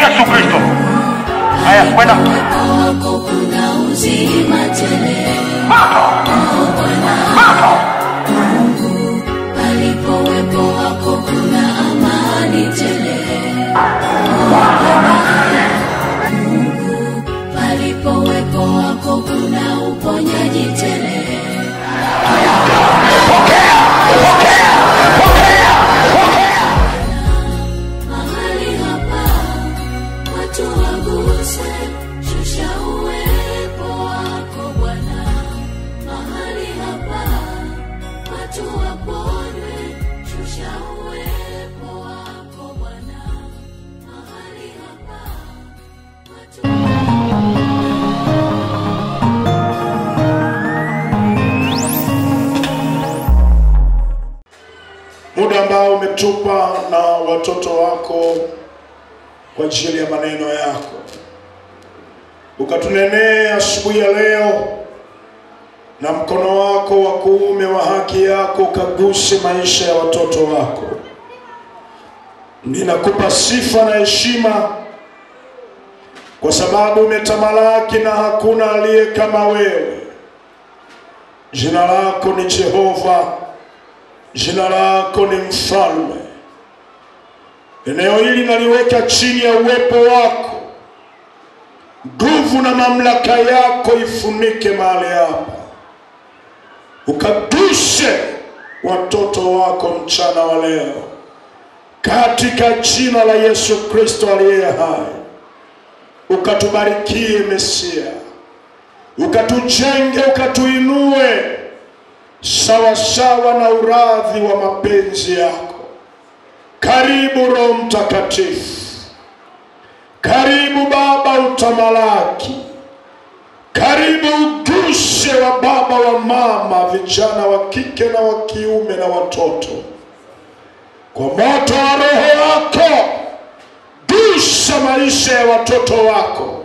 wa Yesu Kristo. Haya, kwenda. Moto. Moto. Palipowepo wako kuna amani tele. Palipowepo wako kuna uponyaji tele. Pokea, pokea, pokea, pokea. Mahali hapa watu waguse, shusha uwepo wako Bwana. Mahali hapa watu wapone, shusha uwepo wako Bwana. Mahali hapa watu muda ambao umetupa na watoto wako kwa ajili ya maneno yako, ukatunenea asubuhi ya leo, na mkono wako wa kuume wa haki yako ukaguse maisha ya watoto wako. Ninakupa sifa na heshima kwa sababu umetamalaki na hakuna aliye kama wewe. Jina lako ni Jehova, jina lako ni mfalme. Eneo hili naliweka chini ya uwepo wako. Nguvu na mamlaka yako ifunike mahali hapa. Ukaguse watoto wako mchana wa leo, katika jina la Yesu Kristo aliye hai. Ukatubarikie Mesia, ukatujenge, ukatuinue sawa sawa na uradhi wa mapenzi yako. Karibu Roho Mtakatifu, karibu Baba utamalaki, karibu uguse wa baba wa mama, vijana wa kike na wa kiume na watoto. Kwa moto wa Roho wako gusa maisha ya watoto wako,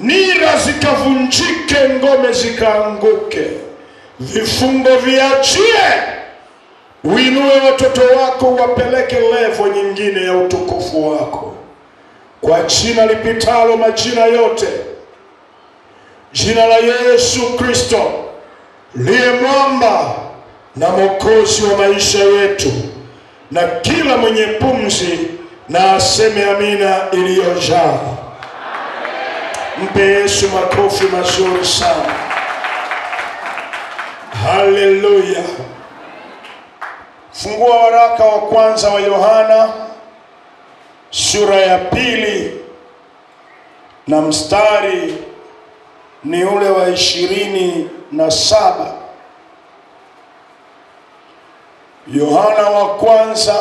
nira zikavunjike, ngome zikaanguke, vifungo viachie. Uinue watoto wako, wapeleke levo nyingine ya utukufu wako, kwa jina lipitalo majina yote, jina la Yesu Kristo, liye mwamba na mwokozi wa maisha yetu. Na kila mwenye pumzi na aseme amina iliyojaa. Mpe Yesu makofi mazuri sana. Haleluya. Fungua waraka wa kwanza wa Yohana sura ya 2 na mstari ni ule wa 27. Yohana wa kwanza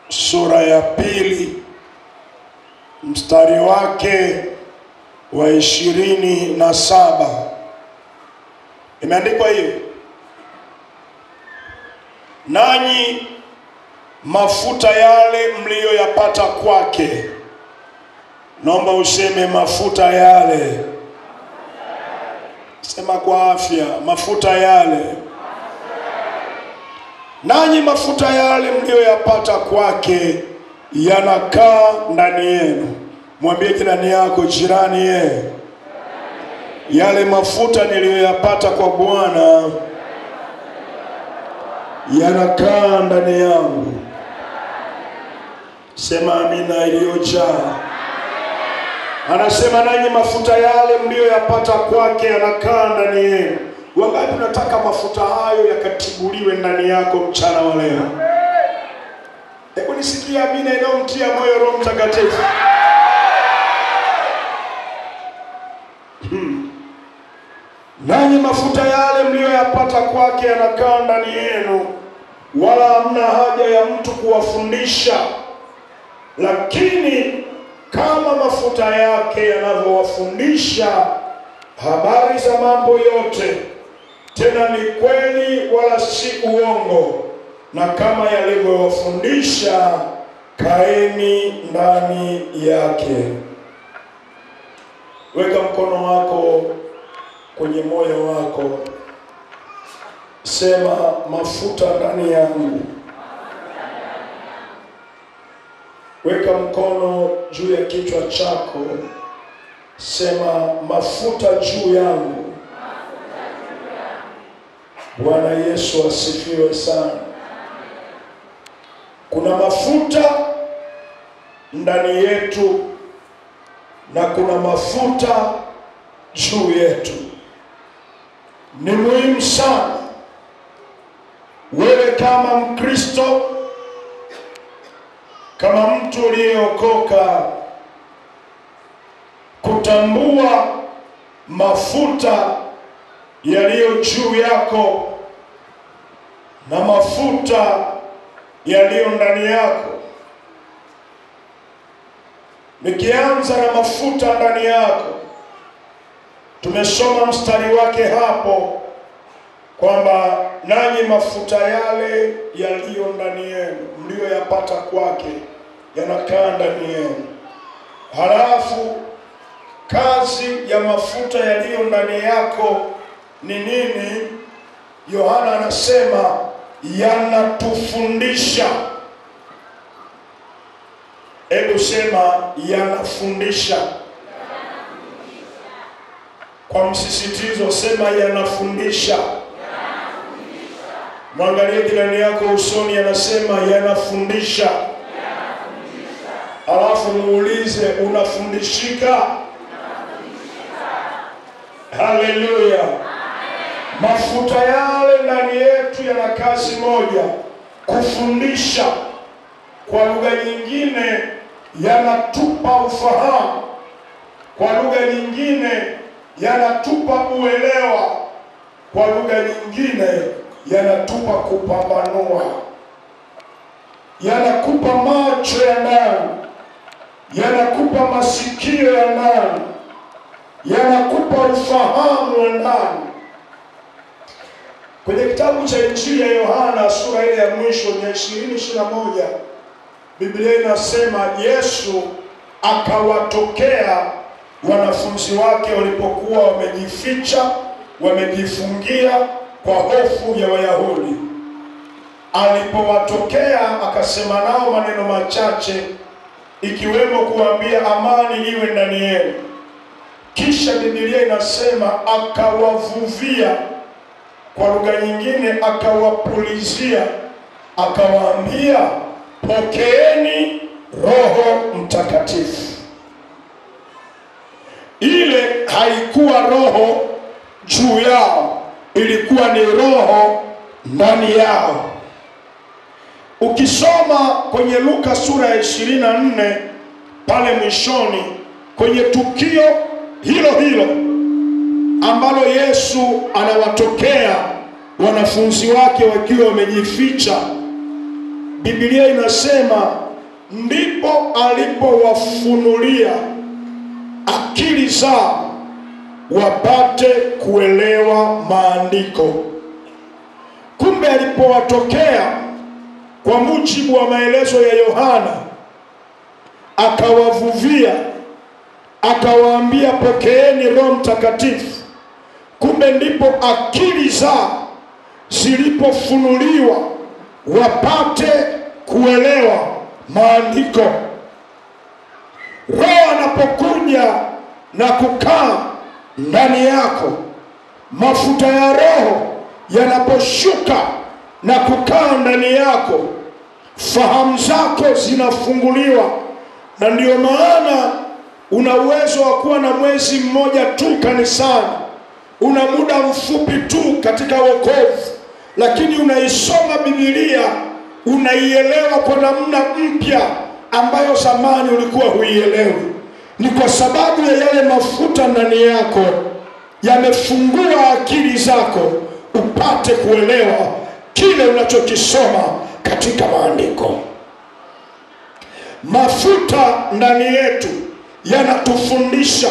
sura ya 2 mstari wake wa 27. Imeandikwa hivi: nanyi mafuta yale mliyoyapata kwake. Naomba useme mafuta yale. Sema kwa afya, mafuta yale. Nanyi mafuta yale mliyoyapata kwake yanakaa ndani yenu. Mwambie jirani yako, jirani yale mafuta niliyoyapata kwa Bwana yanakaa ndani yangu. Sema amina iliyojaa. Anasema nanyi mafuta yale mliyoyapata kwake yanakaa ndani yenu. Wangapi unataka mafuta hayo yakatibuliwe ndani yako mchana wa leo? Hebu nisikie amina inayomtia moyo Roho Mtakatifu. Nanyi mafuta yale mliyoyapata kwake yanakaa ndani yenu, wala hamna haja ya mtu kuwafundisha. Lakini kama mafuta yake yanavyowafundisha habari za mambo yote, tena ni kweli wala si uongo, na kama yalivyowafundisha, kaeni ndani yake. Weka mkono wako kwenye moyo wako, sema mafuta ndani yangu Weka mkono juu ya kichwa chako. Sema mafuta juu yangu. Bwana Yesu asifiwe sana. Kuna mafuta ndani yetu na kuna mafuta juu yetu. Ni muhimu sana wewe kama Mkristo, kama mtu uliyeokoka, kutambua mafuta yaliyo juu yako na mafuta yaliyo ndani yako. Nikianza na mafuta ndani yako, tumesoma mstari wake hapo kwamba nanyi mafuta yale yaliyo ndani yenu mlioyapata kwake yanakaa ndani yenu. Halafu kazi ya mafuta yaliyo ndani yako ni nini? Yohana anasema yanatufundisha. Hebu sema yanafundisha. Kwa msisitizo sema yanafundisha. Mwangalie jirani yako usoni, anasema yanafundisha. Alafu muulize unafundishika? Haleluya. Mafuta yale ndani yetu yana kazi moja, kufundisha. Kwa lugha nyingine yanatupa ufahamu. Kwa lugha nyingine yanatupa uelewa. Kwa lugha nyingine yanatupa kupambanua. Yanakupa macho ya ndani, yanakupa masikio ya ndani, yanakupa ufahamu wa ndani. Kwenye kitabu cha Injili ya Yohana sura ile ya mwisho ya 20:21, Biblia inasema Yesu akawatokea wanafunzi wake walipokuwa wamejificha, wamejifungia kwa hofu ya Wayahudi. Alipowatokea akasema nao maneno machache, ikiwemo kuambia amani iwe ndani yenu. Kisha Biblia inasema akawavuvia, kwa lugha nyingine akawapulizia, akawaambia pokeeni Roho Mtakatifu. Ile haikuwa roho juu yao, ilikuwa ni roho ndani yao. Ukisoma kwenye Luka sura ya 24 pale mwishoni, kwenye tukio hilo hilo ambalo Yesu anawatokea wanafunzi wake wakiwa wamejificha, Biblia inasema ndipo alipowafunulia akili zao wapate kuelewa maandiko. Kumbe alipowatokea, kwa mujibu wa maelezo ya Yohana, akawavuvia, akawaambia pokeeni Roho Mtakatifu. Kumbe ndipo akili zao zilipofunuliwa wapate kuelewa maandiko. Roho anapokuja na kukaa ndani yako, mafuta ya Roho yanaposhuka na kukaa ndani yako, fahamu zako zinafunguliwa. Na ndio maana una uwezo wa kuwa na mwezi mmoja tu kanisani, una muda mfupi tu katika wokovu, lakini unaisoma Biblia, unaielewa kwa namna mpya ambayo zamani ulikuwa huielewi. Ni kwa sababu ya yale mafuta ndani yako yamefungua akili zako upate kuelewa kile unachokisoma katika maandiko. Mafuta ndani yetu yanatufundisha.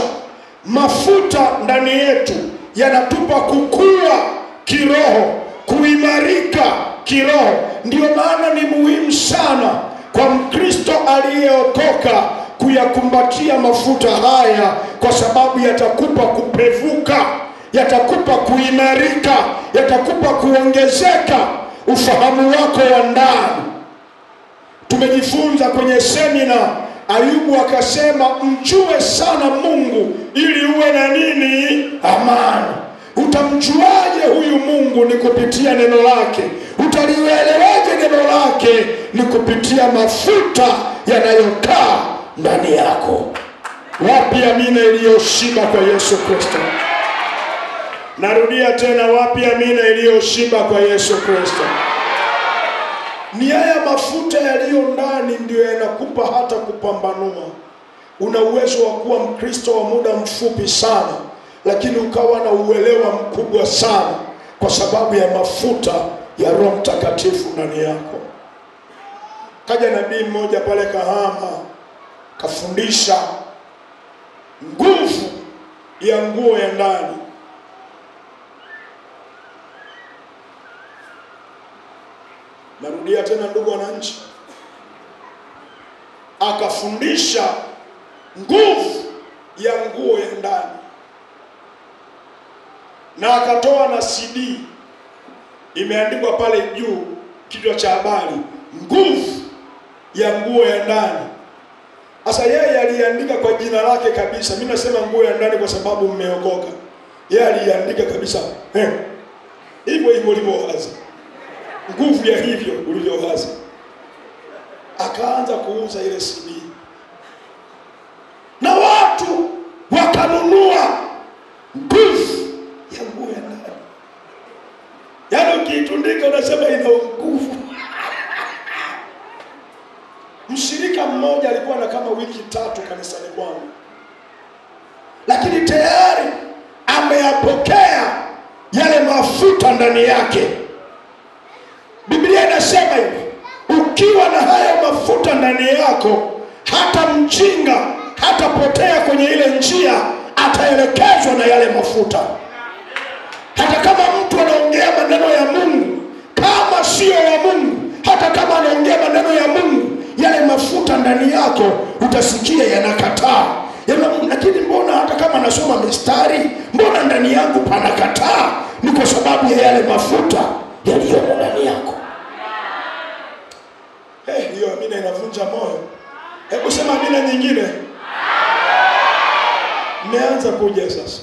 Mafuta ndani yetu yanatupa kukua kiroho, kuimarika kiroho. Ndio maana ni muhimu sana kwa Mkristo aliyeokoka kuyakumbatia mafuta haya, kwa sababu yatakupa kupevuka, yatakupa kuimarika, yatakupa kuongezeka ufahamu wako wa ndani. Tumejifunza kwenye semina, Ayubu akasema mjue sana Mungu ili uwe na nini? Amani. Utamjuaje huyu Mungu? Ni kupitia neno lake. Utalielewaje neno lake? Ni kupitia mafuta yanayokaa ndani yako. Wapi amina iliyoshiba kwa Yesu Kristo? Narudia tena, wapi amina iliyoshiba kwa Yesu Kristo? Ni haya mafuta yaliyo ndani ndio yanakupa hata kupambanua. Una uwezo wa kuwa Mkristo wa muda mfupi sana, lakini ukawa na uelewa mkubwa sana kwa sababu ya mafuta ya Roho Mtakatifu ndani yako. Kaja nabii mmoja pale Kahama, kafundisha nguvu ya nguo ya ndani. Narudia tena ndugu wananchi, akafundisha nguvu ya nguo ya ndani, na akatoa na CD imeandikwa pale juu, kichwa cha habari, nguvu ya nguo ya ndani. Sasa yeye aliandika kwa jina lake kabisa. Mimi nasema nguo ya ndani kwa sababu mmeokoka. Yeye aliandika kabisa hivyo hivyo ulivyowaza, nguvu ya hivyo ulivyowaza. Akaanza kuuza ile CD na watu wakanunua nguvu ya nguo ya ndani. Yaani ukiitundika unasema ina nguvu. Mshirika mmoja alikuwa na kama wiki 3 kanisani kwangu, lakini tayari ameyapokea yale mafuta ndani yake. Biblia inasema hivi, ukiwa na haya mafuta ndani yako, hata mjinga hatapotea kwenye ile njia, ataelekezwa na yale mafuta. Hata kama mtu anaongea maneno ya Mungu, kama sio ya Mungu, hata kama anaongea maneno ya Mungu, yale mafuta ndani yako utasikia yanakataa. Lakini mbona hata kama nasoma mistari, mbona ndani yangu panakataa? Ni kwa sababu ya yale mafuta yaliyo ndani yako. Hiyo amina inavunja moyo. Hebu sema amina nyingine. Mmeanza kuja sasa.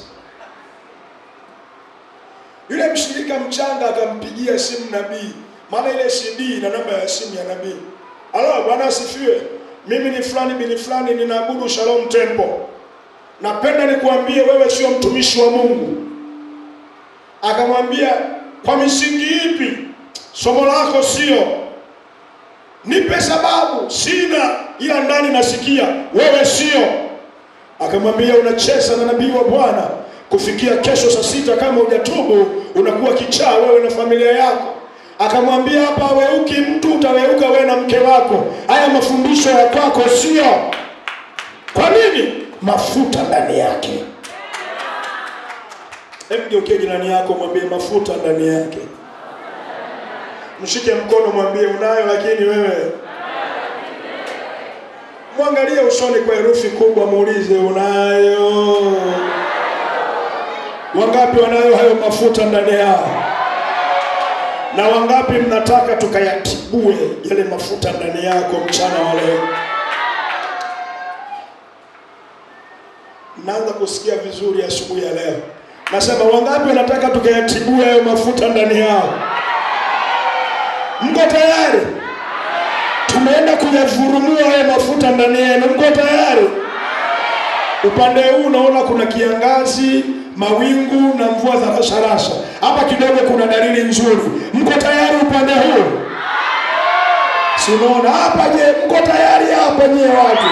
Yule mshirika mchanga akampigia simu nabii, maana ile CD ina namba ya simu ya nabii. Alo, Bwana asifiwe. Mimi ni fulani bin fulani, ninaabudu Shalom Temple. Napenda nikuambie wewe sio mtumishi wa Mungu. Akamwambia, kwa misingi ipi? Somo lako sio. Nipe sababu. Sina, ila ndani nasikia wewe sio. Akamwambia, unacheza na nabii wa Bwana. Kufikia kesho saa 6 kama hujatubu unakuwa kichaa wewe na familia yako. Akamwambia, hapa weuki mtu, utaweuka wewe na mke wako. Haya mafundisho ya kwako sio. Kwa nini? Mafuta ndani yake. Hebu geukie jirani yako, mwambie mafuta ndani yake. Mshike mkono, mwambie unayo lakini wewe. Mwangalie usoni kwa herufi kubwa, muulize unayo. Wangapi wanayo hayo mafuta ndani yao? Na wangapi mnataka tukayatibue yale mafuta ndani yako mchana wa leo? Naanza kusikia vizuri asubuhi ya leo. Nasema wangapi wanataka tukayatibue hayo mafuta ndani yao? Mko tayari? Tumeenda kuyavurumua hayo mafuta ndani yenu. Mko tayari? Upande huu unaona kuna kiangazi, mawingu na mvua za rasharasha. Hapa kidogo kuna dalili nzuri. Mko tayari upande huu? Si unaona hapa? Je, mko tayari hapa nyewe watu?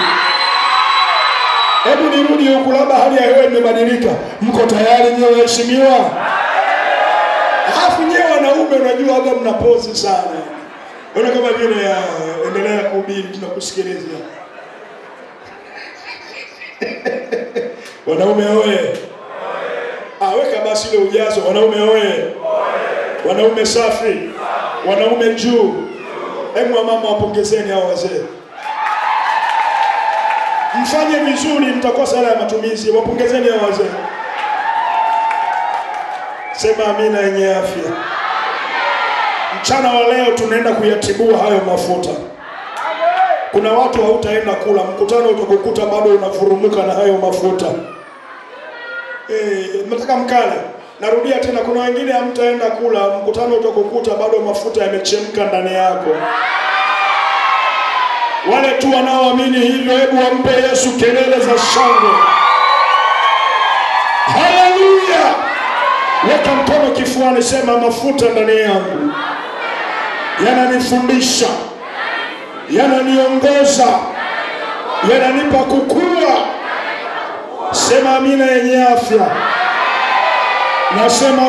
Hebu nirudi huku, labda hali ya hewa imebadilika. Mko tayari nyewe waheshimiwa? Alafu nyewe wanaume unajua hata mnapozi sana. Ona kama vile endelea kuhubiri tunakusikiliza. Wanaume oye. Weka basi ile ujazo. Wanaume oye. Wanaume safi. Wanaume juu. Hebu mama wapongezeni hao wazee. Mfanye vizuri, mtakosa hela ya matumizi. Wapongezeni hao wazee. Sema amina yenye afya. Mchana wa leo tunaenda kuyatibua hayo mafuta. Kuna watu hautaenda kula, mkutano utakukuta bado unafurumuka na hayo mafuta. Nataka mkale. Narudia tena, kuna wengine hamtaenda kula, mkutano utakukuta bado mafuta yamechemka ndani yako. Wale tu wanaoamini hivyo, hebu wampe Yesu kelele za shangwe. Haleluya! Weka mkono kifuani, sema mafuta ndani yangu yananifundisha, yananiongoza, yananipa kukua. Sema amina yenye afya.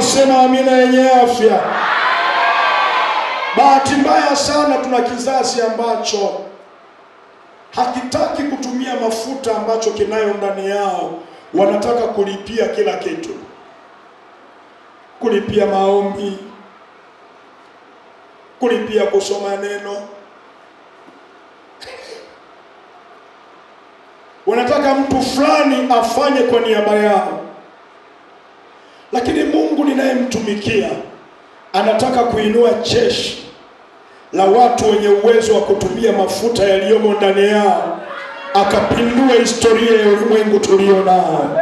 Sema amina yenye afya. Bahati mbaya sana tuna kizazi ambacho hakitaki kutumia mafuta ambacho kinayo ndani yao. Wanataka kulipia kila kitu. Kulipia maombi, kulipia kusoma neno. Wanataka mtu fulani afanye kwa niaba yao. Lakini Mungu ninayemtumikia anataka kuinua jeshi la watu wenye uwezo wa kutumia mafuta yaliyomo ndani yao, akapindua historia ya ulimwengu tulio nao.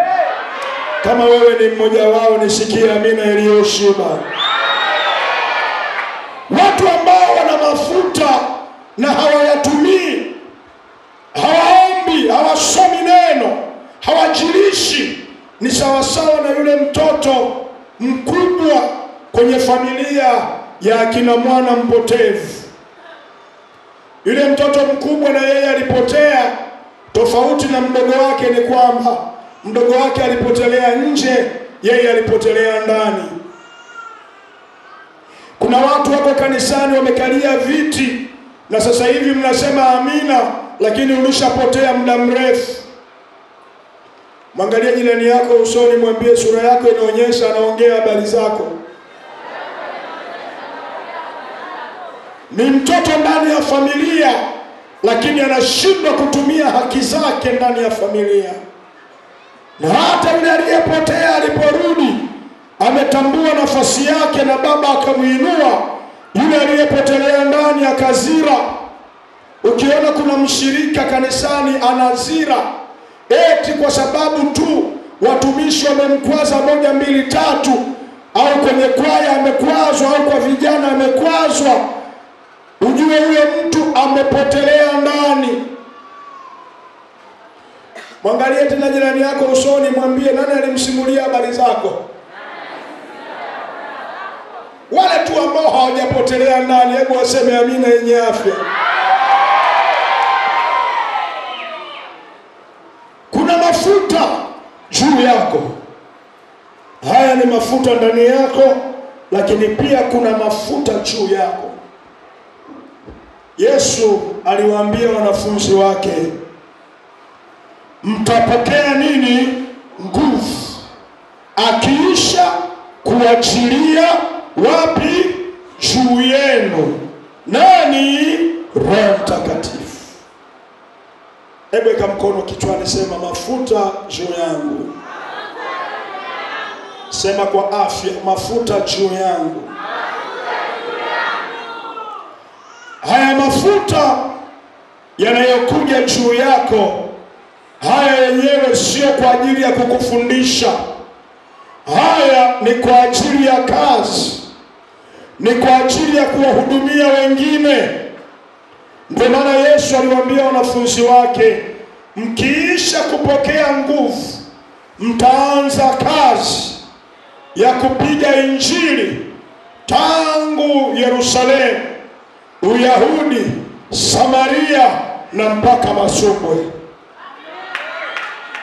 Kama wewe ni mmoja wao, nisikie amina iliyoshiba. Watu ambao wana mafuta na hawayatumii, hawaombi, hawasomi neno, hawajilishi, ni sawasawa na yule mtoto mkubwa kwenye familia ya akina mwana mpotevu. Yule mtoto mkubwa na yeye alipotea. Tofauti na mdogo wake ni kwamba mdogo wake alipotelea nje, yeye alipotelea ndani. Kuna watu wako kanisani wamekalia viti, na sasa hivi mnasema amina, lakini ulishapotea muda mrefu. Mwangalia jirani yako usoni, mwambie sura yako inaonyesha anaongea habari zako. Ni mtoto ndani ya familia, lakini anashindwa kutumia haki zake ndani ya familia. Na hata yule aliyepotea aliporudi, ametambua nafasi yake na baba akamuinua. Yule aliyepotelea ndani akazira. Ukiona kuna mshirika kanisani anazira, eti kwa sababu tu watumishi wamemkwaza 1, 2, 3, au kwenye kwaya amekwazwa, au kwa vijana amekwazwa, ujue huyo mtu amepotelea ndani. Mwangalie tena jirani yako usoni, mwambie nani alimsimulia habari zako? Wale tu ambao hawajapotelea ndani, hebu waseme amina yenye afya. Kuna mafuta juu yako. Haya ni mafuta ndani yako, lakini pia kuna mafuta juu yako. Yesu aliwaambia wanafunzi wake, mtapokea nini? Nguvu. Akiisha kuachilia wapi? Juu yenu. Nani? Roho Mtakatifu. Hebu weka mkono kichwani, sema mafuta juu yangu. Sema kwa afya, mafuta juu yangu. Haya mafuta yanayokuja juu yako, haya yenyewe sio kwa ajili ya kukufundisha. Haya ni kwa ajili ya kazi, ni kwa ajili ya kuwahudumia wengine. Ndio maana Yesu aliwaambia wanafunzi wake, mkiisha kupokea nguvu, mtaanza kazi ya kupiga injili tangu Yerusalemu, Uyahudi, Samaria na mpaka Masumbwe.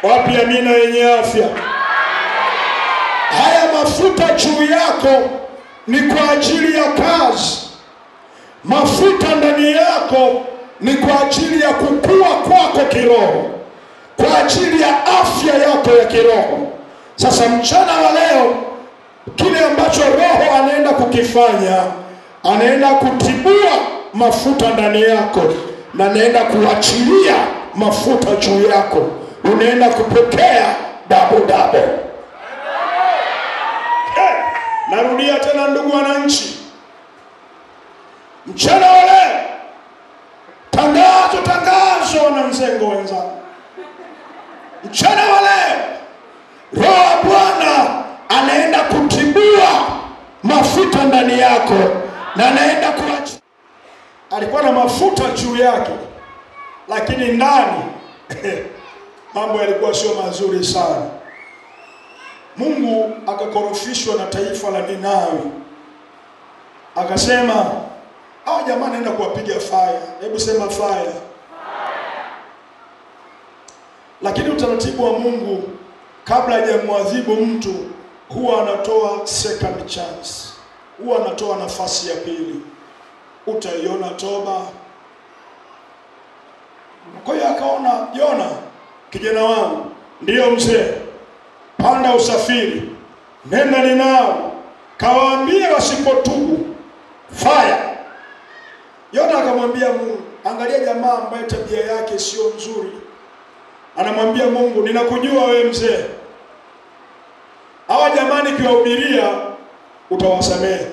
Wapi amina yenye afya? Haya mafuta juu yako ni kwa ajili ya kazi. Mafuta ndani yako ni kwa ajili ya kukua kwako kiroho, kwa ajili ya afya yako ya kiroho. Sasa mchana wa leo, kile ambacho Roho anaenda kukifanya, anaenda kutibua mafuta ndani yako, na anaenda kuachilia mafuta juu yako. Unaenda kupokea double. Narudia tena ndugu wananchi, mchana wa leo, tangazo mzengo wenzangu, mchana wa leo Roho wa Bwana anaenda kutibua mafuta ndani yako na anaenda kuacha. Alikuwa na mafuta juu yake, lakini ndani mambo yalikuwa sio mazuri sana. Mungu akakorofishwa na taifa la Ninawi. Akasema, hao jamaa naenda kuwapiga fire. Hebu sema fire. Lakini utaratibu wa Mungu kabla hajamwadhibu mtu huwa anatoa second chance. Huwa anatoa nafasi ya pili. Utaiona toba. Kwa hiyo akaona, Yona kijana wangu, ndio mzee, panda usafiri, nenda Ninawi, kawaambie wasipotubu fire. Yona akamwambia Mungu, angalia jamaa ambaye tabia yake sio nzuri. Anamwambia Mungu, ninakujua wewe mzee, hawa jamani kiwahubiria utawasamehe.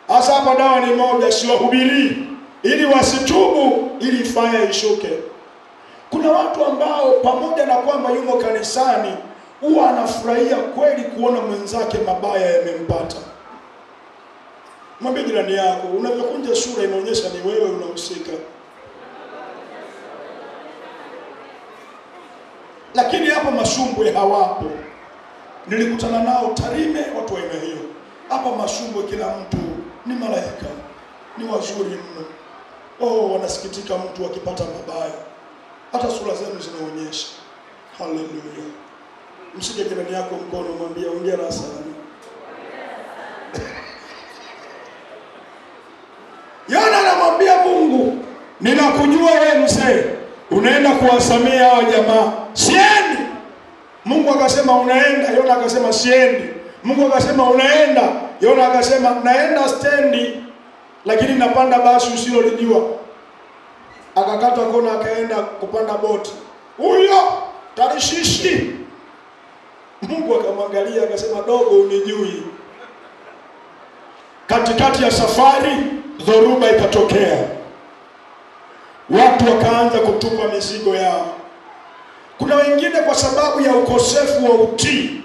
Hasa hapa dawa ni moja, siwahubirii ili wasitubu, ili fire ishuke. Kuna watu ambao pamoja na kwamba yumo kanisani huwa anafurahia kweli kuona mwenzake mabaya yamempata. Mwambie jirani yako, unavyokunja sura inaonyesha ni wewe unahusika. Lakini hapa Masumbwe hawapo. Nilikutana nao Tarime watu wa aina hiyo. Hapa Masumbwe kila mtu ni malaika, ni wazuri mno. Oh, wanasikitika mtu akipata mabaya. Hata sura zenu zinaonyesha. Haleluya. Mshike jirani yako mkono, mwambie hongera sana. Yona anamwambia Mungu, ninakujua wewe mzee, unaenda kuwasamea hao jamaa. Siendi. Mungu akasema unaenda. Yona akasema siendi. Mungu akasema unaenda. Yona akasema naenda stendi, lakini napanda basi usilolijua. Akakata kona akaenda kupanda boti. Huyo Tarishishi. Mungu akamwangalia akasema, dogo unijui. Katikati ya safari dhoruba ikatokea. Watu wakaanza kutupa mizigo yao. Kuna wengine kwa sababu ya ukosefu wa utii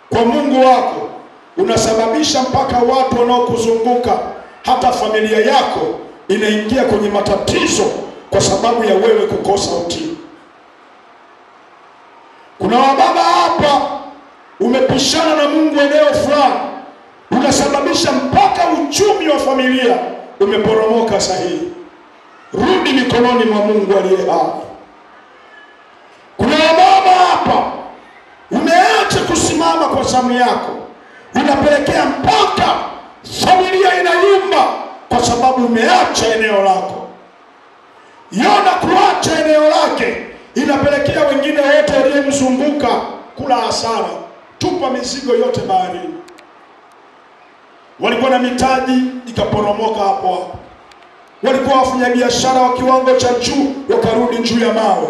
kwa Mungu wako unasababisha mpaka watu wanaokuzunguka, hata familia yako inaingia kwenye matatizo kwa sababu ya wewe kukosa utii. Kuna wababa hapa umepishana na Mungu eneo fulani, unasababisha mpaka uchumi wa familia umeporomoka sahihi. Rudi mikononi mwa Mungu aliye hai. Kuna wababa hapa umeacha kusimama kwa zamu yako, unapelekea mpaka familia inayumba kwa sababu umeacha eneo lako. Yona kuacha eneo lake inapelekea wengine wote waliomzunguka kula hasara. Tupa mizigo yote baharini. Walikuwa na mitaji ikaporomoka hapo hapo. Walikuwa wafanya biashara wa kiwango cha juu wakarudi juu ya mawe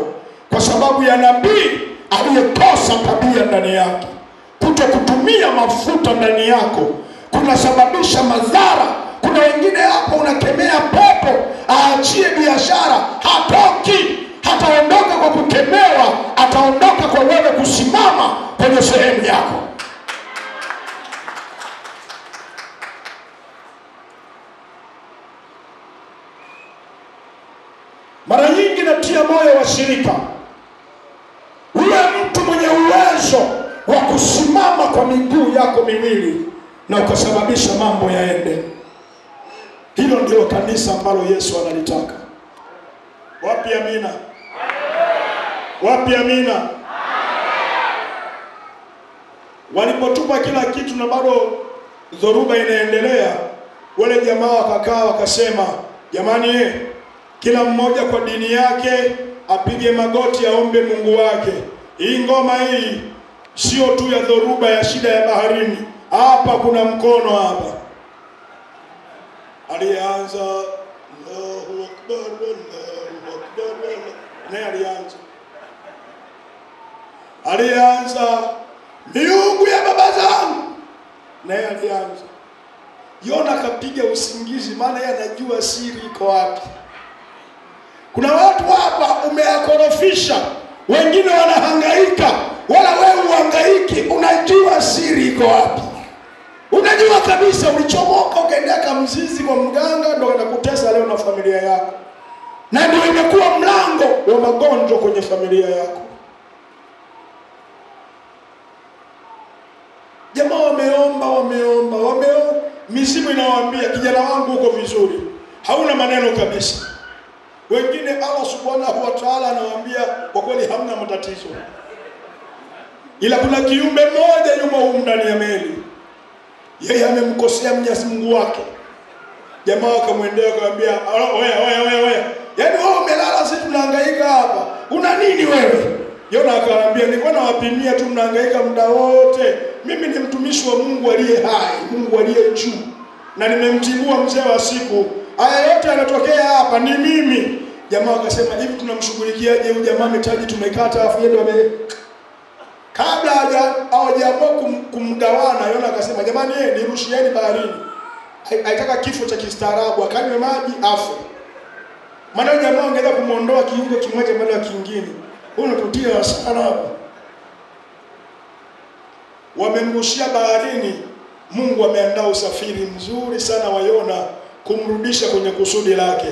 kwa sababu ya nabii aliyekosa tabia ndani yake. Kutokutumia mafuta ndani yako kunasababisha madhara. Kuna wengine hapo unakemea pepo aachie biashara, hatoki. Hataondoka kwa kukemewa, ataondoka kwa wewe kusimama kwenye sehemu yako. Mara nyingi natia moyo wa shirika, uwe mtu mwenye uwezo wa kusimama kwa miguu yako miwili na ukasababisha mambo yaende. Hilo ndio kanisa ambalo Yesu analitaka. Wapi amina? Wapi amina? Walipotupa kila kitu na bado dhoruba inaendelea, wale jamaa wakakaa wakasema, jamani, kila mmoja kwa dini yake apige magoti aombe Mungu wake. Hii ngoma hii sio tu ya dhoruba ya shida ya baharini. Hapa kuna mkono hapa. Alianza Allahu Akbar, Allahu Akbar. Naye alianza miungu ya baba zangu. Naye alianza. Yona akapiga usingizi, maana yeye anajua siri iko wapi. Kuna watu hapa umeakorofisha, wengine wanahangaika, wala wewe uhangaiki. Unajua siri iko wapi? Unajua kabisa ulichomoka ukaendea kamzizi kwa mganga, ndio anakutesa leo na familia yako, na ndio imekuwa mlango wa magonjwa kwenye familia yako. Jamaa wameomba, mizimu inawaambia kijana wangu uko vizuri, hauna maneno kabisa. Wengine Allah subhanahu wa ta'ala anawaambia kwa kweli hamna matatizo, ila kuna kiumbe mmoja nyuma huko ndani ya meli, yeye amemkosea Mwenyezi Mungu wake. Jamaa akamwendea akamwambia, oya, yaani wewe umelala, sisi tunahangaika hapa, una nini wewe? Yona akamwambia, nilikuwa nawapimia tu, mnahangaika muda wote. Mimi ni mtumishi wa Mungu aliye hai, Mungu aliye juu, na nimemtibua mzee wa siku. Haya yote yanatokea hapa ni mimi. Jamaa akasema, hivi tunamshughulikiaje huyu jamaa? Mitaji tumekata, afu yeye ndo kabla hajaamua kumgawana. Yona akasema, jamani, nirushieni baharini. Haitaka kifo cha kistaarabu, akanywe maji afe. Maana jamaa angeweza kumuondoa kiungo kimoja baada ya kingine. Unatutia sana hapo. Wamemrushia baharini. Mungu ameandaa usafiri mzuri sana wa Yona kumrudisha kwenye kusudi lake.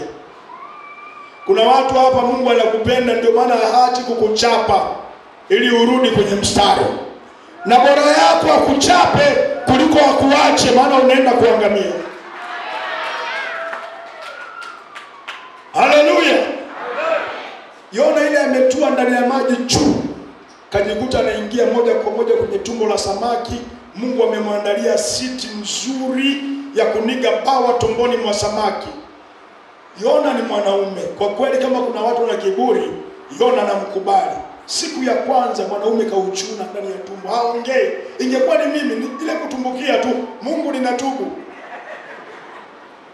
Kuna watu hapa Mungu anakupenda, ndio maana haachi kukuchapa ili urudi kwenye mstari. Na bora yako akuchape kuliko akuache, maana unaenda kuangamia. Haleluya. Yona ile ametua ndani ya maji juu, kajikuta anaingia moja kwa moja kwenye tumbo la samaki. Mungu amemwandalia siti nzuri ya kuniga bawa tumboni mwa samaki. Yona ni mwanaume. Kwa kweli kama kuna watu na kiburi, Yona namkubali. Siku ya kwanza mwanaume kauchuna ndani ya tumbo, haongei. Ingekuwa ni mimi, ni ile kutumbukia tu, Mungu ninatubu.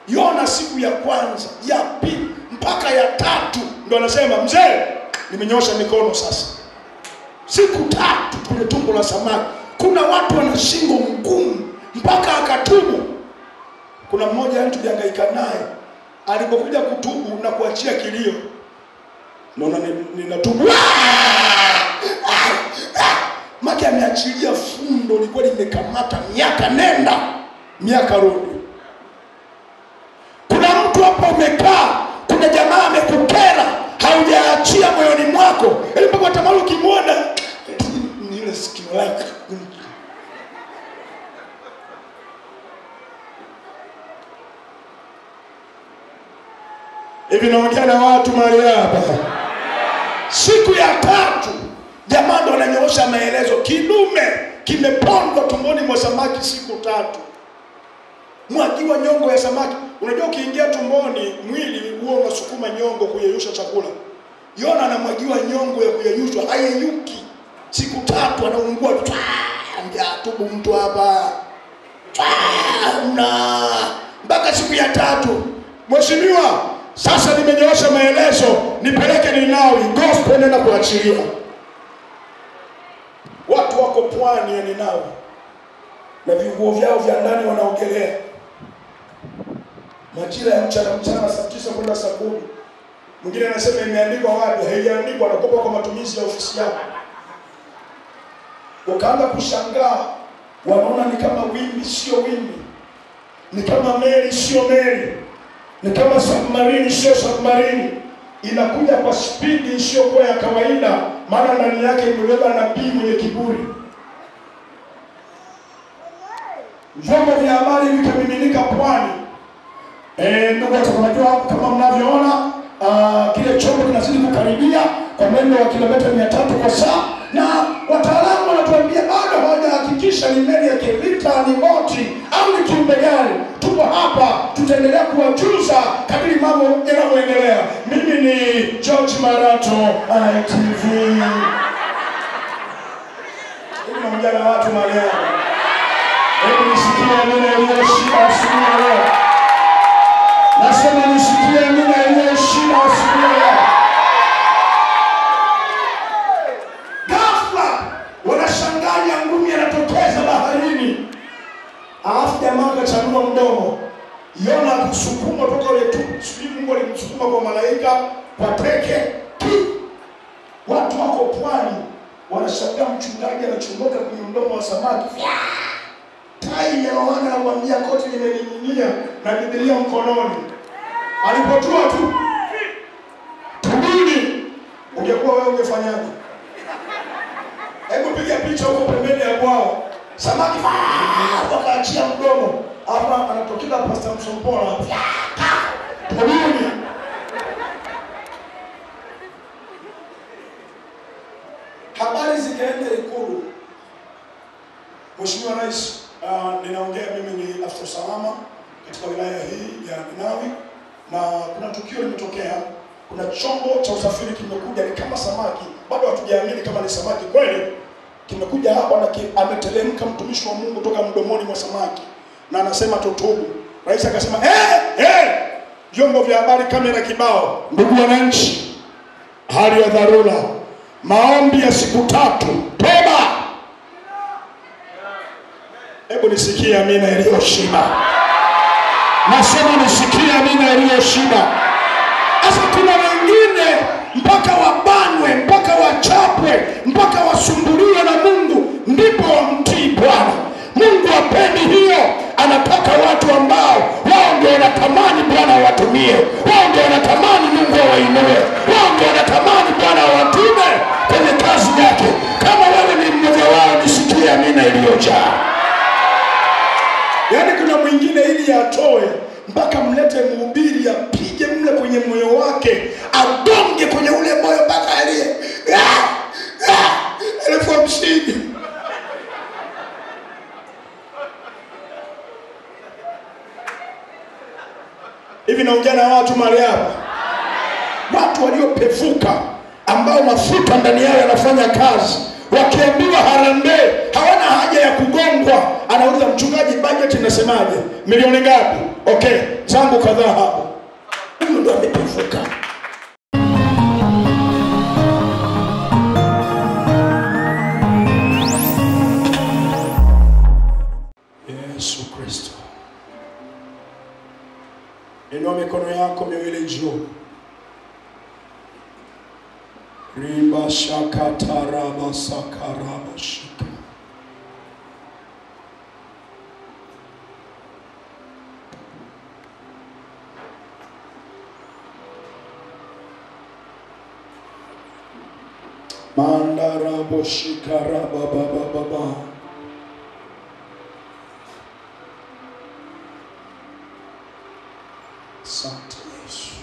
Yona siku ya kwanza, ya pili, mpaka ya tatu ndo anasema, mzee, nimenyosha mikono sasa. Siku tatu kwenye tumbo la samaki. Kuna watu wana shingo ngumu mpaka akatubu. Kuna mmoja mtu tulihangaika naye, alipokuja kutubu na kuachia kilio, naona ninatubu, maki ameachilia fundo lilikuwa limekamata miaka nenda miaka rudi. Kuna mtu hapo umekaa, kuna jamaa amekukera, haujaachia moyoni mwako, ili mpaka tamani ukimwona ni ile sikio lake. Hivi naongea na watu mahali hapa. Siku ya tatu jamaa ndo ananyoosha maelezo, kidume kimepondwa tumboni mwa samaki siku tatu. Mwagiwa nyongo ya samaki. Unajua ukiingia tumboni mwili huo unasukuma nyongo kuyeyusha chakula. Yona anamwagiwa nyongo ya kuyeyushwa, hayeyuki. Siku tatu anaungua tu. Tubu mtu hapa. Mpaka siku ya tatu, mheshimiwa, sasa nimenyoosha maelezo, nipeleke Ninawi, gospel nenda kuachilia. Watu wako pwani ya Ninawi na vinguo vyao vya ndani wanaogelea. Majira ya mchana saa 9 kwenda saa 10. Mwingine anasema imeandikwa wapi? Haijaandikwa, anakopa kwa matumizi ya ofisi yako. Ukaanza kushangaa, wanaona ni kama wimbi sio wimbi, ni kama meli sio meli, ni kama submarine sio submarine, inakuja kwa spidi isiyokuwa ya kawaida, maana ndani yake imebeba nabii mwenye kiburi. Vyombo vya habari vikamiminika pwani. Ndugu tunajua kama mnavyoona, kile chombo kinazidi kukaribia kwa mwendo wa kilomita 300 kwa saa, na wataalamu wanatuambia bado hawajahakikisha ni meli ya kivita, ni boti au ni kiumbe gani. Tupo hapa, tutaendelea kuwajuza kadri mambo yanavyoendelea. Mimi ni George Marato, ITV. Hebu naongea na watu mahali hapa. Hebu nisikie neno iliyoshinda asubuhi leo. Nasema nisikie neno iliyoshinda asubuhi leo. Ghafla wanashangaa ngumi yanatokeza baharini. Alafu jamaa akachanua mdomo. Yona kusukuma toka ile tu. Sijui Mungu alimsukuma kwa malaika pateke ki. Watu wako pwani wanashangaa mchungaji anachungoka kwenye mdomo wa samaki. Tai ya Yohana anamwambia koti limening'inia na Biblia mkononi. Alipotua tu tubuni, ungekuwa wewe ungefanyaje? Hebu piga picha huko pembeni ya bwao. Samaki wakaachia mdomo. Hapa anatokea Pastor Msompola. Tubuni. Habari zikaenda Ikulu. Mheshimiwa Rais, ninaongea mimi ni afisa usalama katika wilaya hii ya Ninawi, na kuna tukio limetokea. Kuna chombo cha usafiri kimekuja, ni kama samaki, bado hatujaamini kama ni samaki kweli. Kimekuja hapa na ametelemka mtumishi wa Mungu toka mdomoni mwa samaki na anasema tutubu. Rais akasema vyombo vya habari, kamera kibao, ndugu wananchi, hali ya dharura, maombi ya siku 3, toba. Hebu nisikie amina iliyoshiba. Nasema nisikie amina iliyoshiba. Sasa kuna wengine mpaka wabanwe, mpaka wachapwe, mpaka wasumbuliwe na Mungu ndipo wamtii Bwana. Mungu hapendi hiyo. Anataka watu ambao wao ndio wanatamani Bwana awatumie, wao ndio wanatamani Mungu awainue, wao ndio wanatamani Bwana awatume kwenye kazi yake. Kama wewe ni mmoja wao, nisikie amina iliyojaa. Yaani kuna mwingine ili atoe mpaka mlete mhubiri apige mle kwenye moyo wake, adonge kwenye ule moyo mpaka alie 50,000. Hivi naongea na watu mahali hapa, watu waliopevuka ambao mafuta ndani yao yanafanya kazi. Wakiambiwa harambee hawana haja ya kugongwa. Anauliza mchungaji, budget inasemaje? Milioni ngapi? Okay, zangu kadhaa hapo. Huyo ndo amepevuka. Yesu Kristo. Inua mikono yako miwili juu. Riba shakataraba sakaraba shika. Mandarabo shikaraba baba baba. Asante Yesu.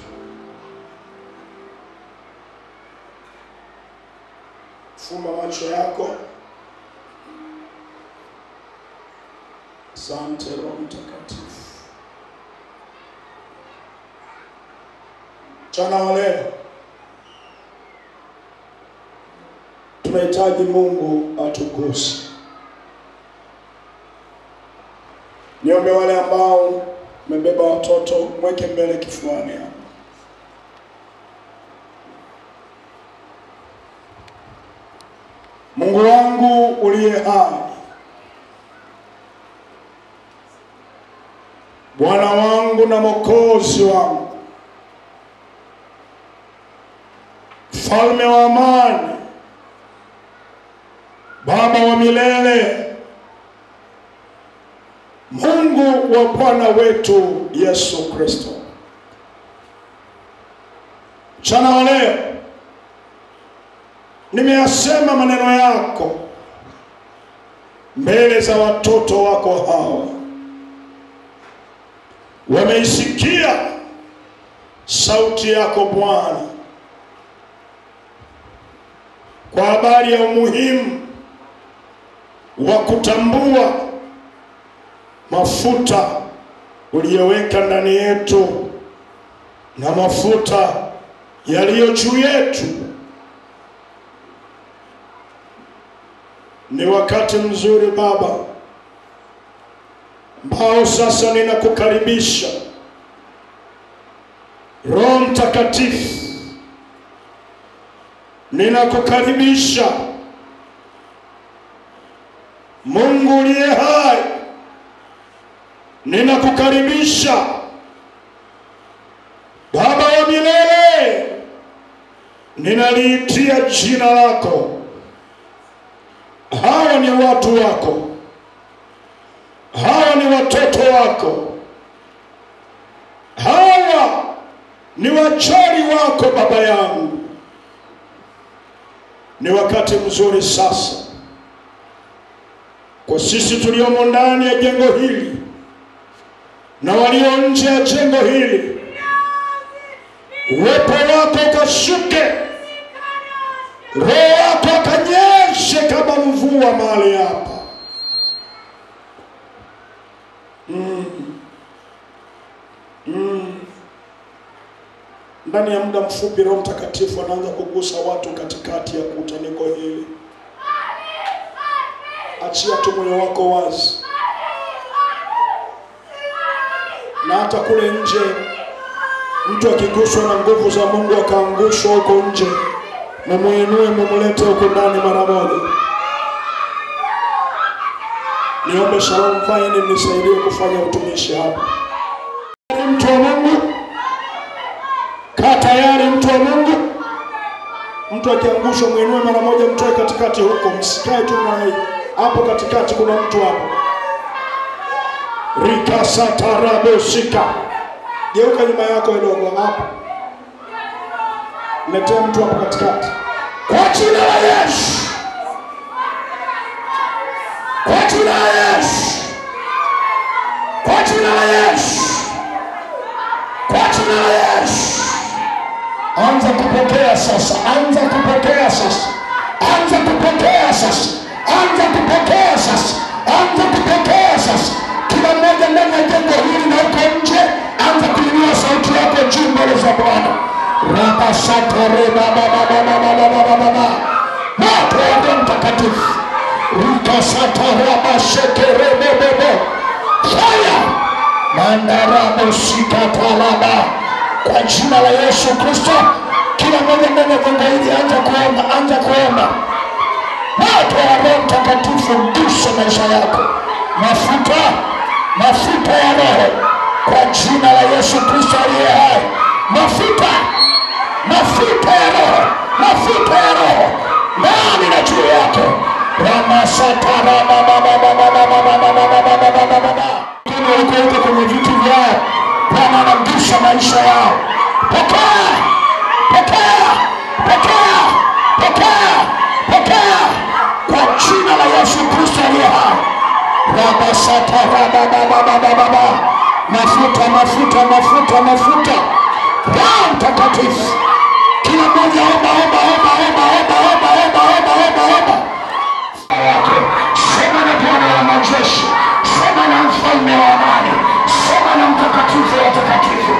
Fumba macho yako. Asante Roho Mtakatifu. Mchana wa leo tunahitaji Mungu atuguse. Niombe wale ambao mmebeba watoto, mweke mbele kifuani hapo. Mungu wangu uliye hai, Bwana wangu na Mwokozi wangu, Mfalme wa amani, Baba wa milele, Mungu wa Bwana wetu Yesu Kristo, mchana wa leo nimeyasema maneno yako mbele za watoto wako hawa. Wameisikia sauti yako Bwana kwa habari ya umuhimu wa kutambua mafuta uliyoweka ndani yetu na mafuta yaliyo juu yetu. Ni wakati mzuri Baba ambao sasa ninakukaribisha Roho Mtakatifu, ninakukaribisha Mungu uliye hai, ninakukaribisha Baba wa milele, ninaliitia jina lako. Hawa ni watu wako, hawa ni watoto wako, hawa ni wajari wako Baba yangu. Ni wakati mzuri sasa kwa sisi tuliomo ndani ya jengo hili na walio nje ya jengo hili, uwepo wako ukashuke, Roho wako akanyeshe kama mvua mahali hapa. Ndani ya muda mfupi Roho Mtakatifu anaanza kugusa watu katikati ya kutaniko hili. Achia tu moyo wako wazi, na hata kule nje mtu akiguswa na nguvu za Mungu akaangushwa huko nje, mumuinue mumulete huko ndani mara moja. Niombe Shalom Fine nisaidie kufanya utumishi hapa. Mtu wa Mungu, kaa tayari mtu wa Mungu. Mtu akiangushwa muinue mara moja, mtoe katikati huko, msikae tu na hapo katikati. Kuna mtu hapo. Rika satarabo shika. Geuka nyuma yako kidogo hapo. Letea mtu hapo katikati. Kwa jina la Yesu. Kwa jina la Yesu. Kwa jina la Yesu. Kwa jina la Yesu. Anza kupokea sasa. Anza kupokea sasa. Anza kupokea sasa. Anza kupokea sasa. Anza kupokea sasa. Kila mmoja ndani ya jengo hili na huko nje, anza kuinua sauti yako juu mbele za Bwana. Raba satare baba baba baba baba baba. Moto wa Roho Mtakatifu. Rika satare baba shekere bebe. Fire. Mandarabo sikatalaba. Kwa jina la Yesu Kristo, kila mmoja ndani ya jengo hili anza kuomba, anza kuomba. Moto wa Roho Mtakatifu gusa maisha yako. Mafuta, mafuta ya Roho kwa jina la Yesu Kristo aliye hai. Mafuta, mafuta ya Roho, mafuta ya Roho ndani na juu yake. Ramasata baba baba baba baba baba baba baba. Kuna uko kwenye vitu vyao, Bwana anagusa maisha yao. Pokea, pokea, pokea, pokea, pokea kwa jina la Yesu Kristo aliye hai. Baba sata baba baba baba baba. Mafuta, mafuta, mafuta, mafuta. Roho Mtakatifu. Kila mmoja omba, omba, omba, omba, omba, omba, omba, omba, omba, omba. Sema na Bwana wa majeshi. Sema na mfalme wa amani. Sema na mtakatifu wa watakatifu.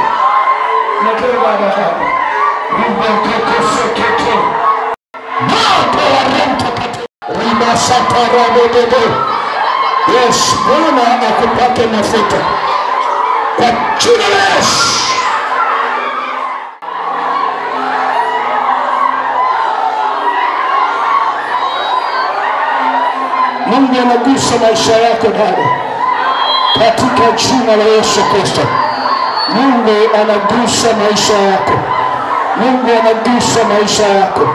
Nakele baba hapa. Rumba koko sekete. Moto wa Roho Mtakatifu. Rumba sata rabo bebe. Yes, Bwana akupake mafuta kwa jina la Yesu. Mungu anagusa maisha yako dada, katika jina la Yesu Kristo. Mungu anagusa maisha yako. Mungu anagusa maisha yako.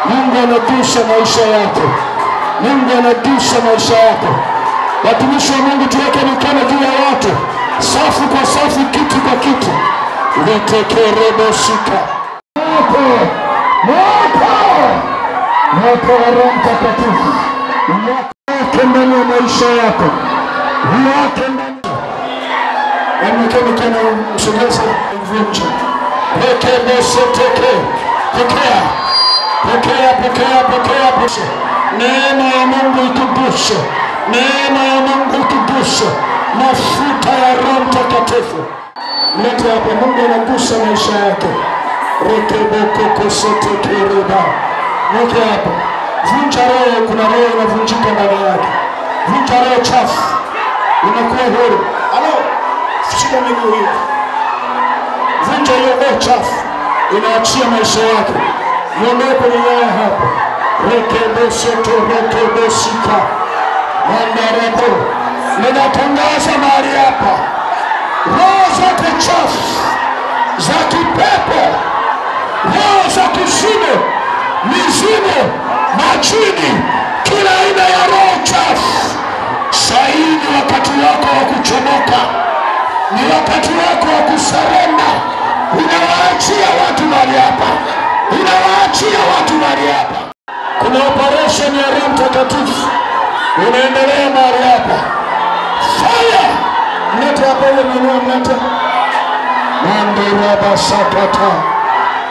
Mungu anagusa maisha yako. Mungu anagusa maisha yako. Watumishi wa Mungu, tuweke mikono juu ya watu, safu kwa safu, kiti kwa kiti. Litekerebo shika. Moto, moto, moto wa Roho Mtakatifu. Wake ndani ya maisha yako. Wake ndani. Wameke mikono msogeze mvunja. Rekebo seteke. Pokea. Pokea, pokea, pokea, pokea. Neema ya Mungu ikuguse. Neema ya Mungu ikuguse. Mafuta ya Roho Mtakatifu. Mlete hapa, Mungu anagusa maisha yake. Rekebo koko seteke reba. Mweke hapa. Vunja roho, kuna roho inavunjika ndani yake. Vunja roho chafu. Unakuwa huru. Alo, shika miguu hiyo. Vunja hiyo roho chafu. Inaachia maisha yake. Mwondoe kwenye nyaya hapa. Rekebo soto, rekebo sika. Mandarabo. Ninatangaza mahali hapa, roho zote chafu za kipepo, roho za kuzimu chini kila aina ya roho chafu. Sahi ni wakati wako wa kuchomoka, ni wakati wako wa kusarenda. Unawaachia watu mahali hapa, unawaachia watu mahali hapa. Kuna operation ya Roho Mtakatifu unaendelea mahali hapa. Fire! Mlete hapa ile mwenyewe, mlete. Mandira basakata.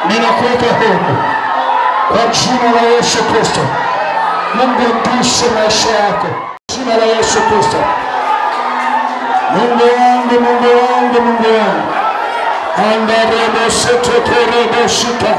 Ninakuweka huru kwa jina la Yesu Kristo. Mungu mguse maisha yako, jina la Yesu Kristo. Mungu wangu, Mungu wangu, Mungu wangu. Andarebo sete kerebo shika.